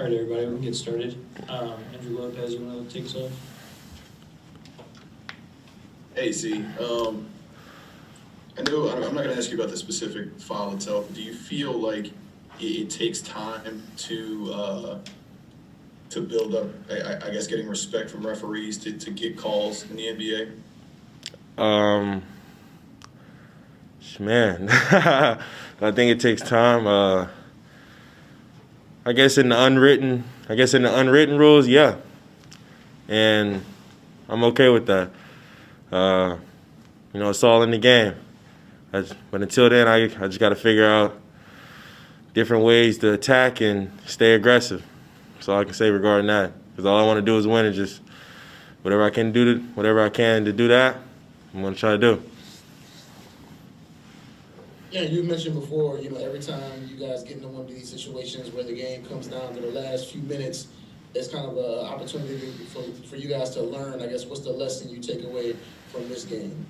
All right, everybody, we can get started. Andrew Lopez, you want to take us off? Hey, C. I know I'm not going to ask you about the specific file itself, but do you feel like it takes time to build up, I guess, getting respect from referees to get calls in the NBA? Man, I think it takes time. I guess in the unwritten rules, yeah, and I'm okay with that. It's all in the game. But until then, I just got to figure out different ways to attack and stay aggressive. That's all I can say regarding that. Because all I want to do is win, and just whatever I can do to do that, I'm going to try to do. Yeah, you mentioned before, every time you guys get into one of these situations where the game comes down to the last few minutes, it's kind of an opportunity for you guys to learn. I guess, what's the lesson you take away from this game?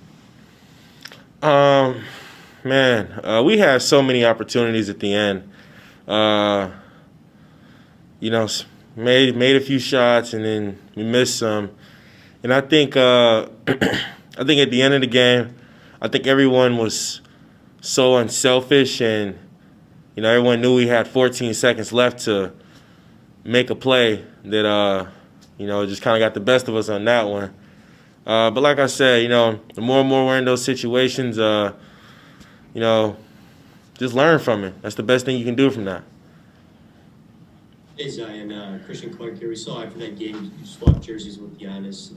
We had so many opportunities at the end. Made a few shots and then we missed some. And I think I think at the end of the game, I think everyone was so unselfish, and everyone knew we had 14 seconds left to make a play that just kind of got the best of us on that one. But like I said, the more and more we're in those situations, just learn from it. That's the best thing you can do from that. Hey, Zion, Christian Clark here. We saw after that game you swapped jerseys with Giannis.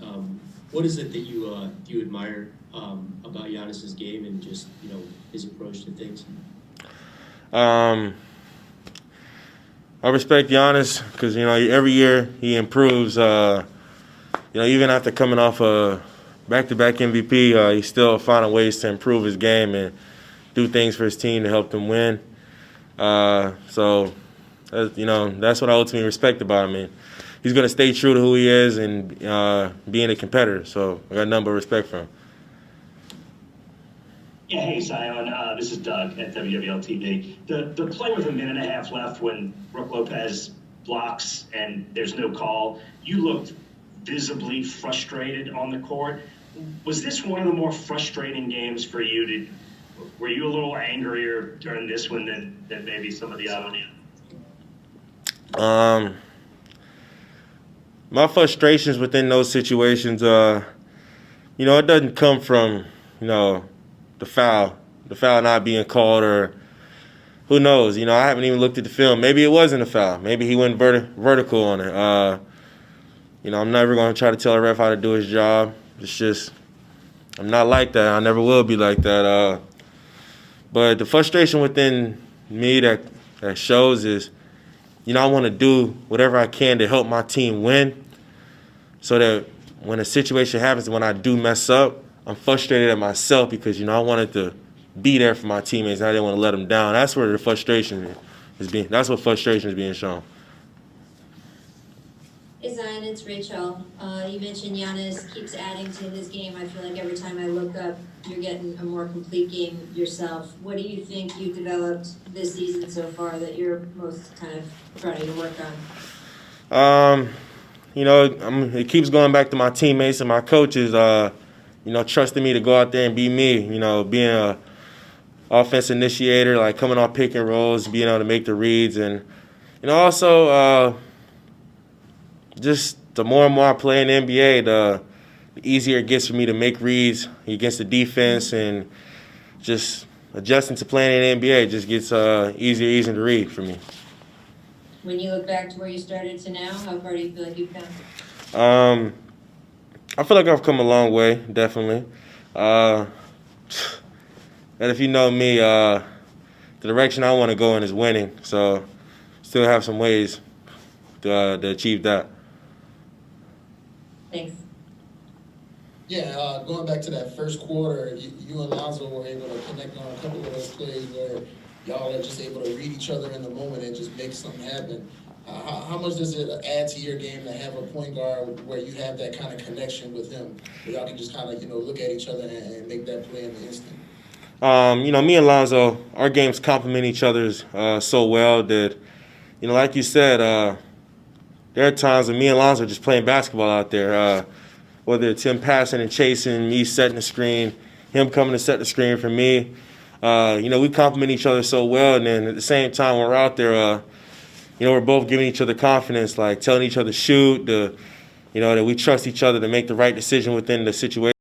What is it that you admire about Giannis's game and just his approach to things? I respect Giannis because every year he improves. Even after coming off a back-to-back MVP, he's still finding ways to improve his game and do things for his team to help them win. That's what I ultimately respect about him. And he's going to stay true to who he is and being a competitor. So I got nothing but respect for him. Yeah, hey, Zion. This is Doug at WWL TV. The play with a minute and a half left when Brook Lopez blocks and there's no call, you looked visibly frustrated on the court. Was this one of the more frustrating games for you? Were you a little angrier during this one than maybe some of the other ones? My frustrations within those situations, it doesn't come from, the foul not being called, or who knows. I haven't even looked at the film. Maybe it wasn't a foul. Maybe he went vertical on it. I'm never going to try to tell a ref how to do his job. It's just, I'm not like that. I never will be like that. But the frustration within me that shows is, I want to do whatever I can to help my team win, so that when a situation happens, when I do mess up, I'm frustrated at myself because, I wanted to be there for my teammates and I didn't want to let them down. That's where the frustration is being. That's what frustration is being shown. Hey Zion, it's Rachel. You mentioned Giannis keeps adding to his game. I feel like every time I look up, you're getting a more complete game yourself. What do you think you've developed this season so far that you're most kind of trying to work on? It keeps going back to my teammates and my coaches, trusting me to go out there and be me, being a offense initiator, like coming off pick and rolls, being able to make the reads. And, also just the more and more I play in the NBA, the easier it gets for me to make reads against the defense, and just adjusting to playing in the NBA just gets easier to read for me. When you look back to where you started to now, how far do you feel like you've come? I feel like I've come a long way, definitely. And if you know me, the direction I want to go in is winning. So still have some ways to achieve that. Thanks. Yeah, going back to that first quarter, you and Lonzo were able to connect on a couple of those plays where y'all are just able to read each other in the moment and just make something happen. How much does it add to your game to have a point guard where you have that kind of connection with him, where y'all can just kind of look at each other and make that play in the instant? Me and Lonzo, our games complement each other's so well that, like you said, there are times when me and Lonzo are just playing basketball out there, whether it's him passing and chasing, me setting the screen, him coming to set the screen for me. We complement each other so well, and then at the same time when we're out there, we're both giving each other confidence, like telling each other shoot, that we trust each other to make the right decision within the situation.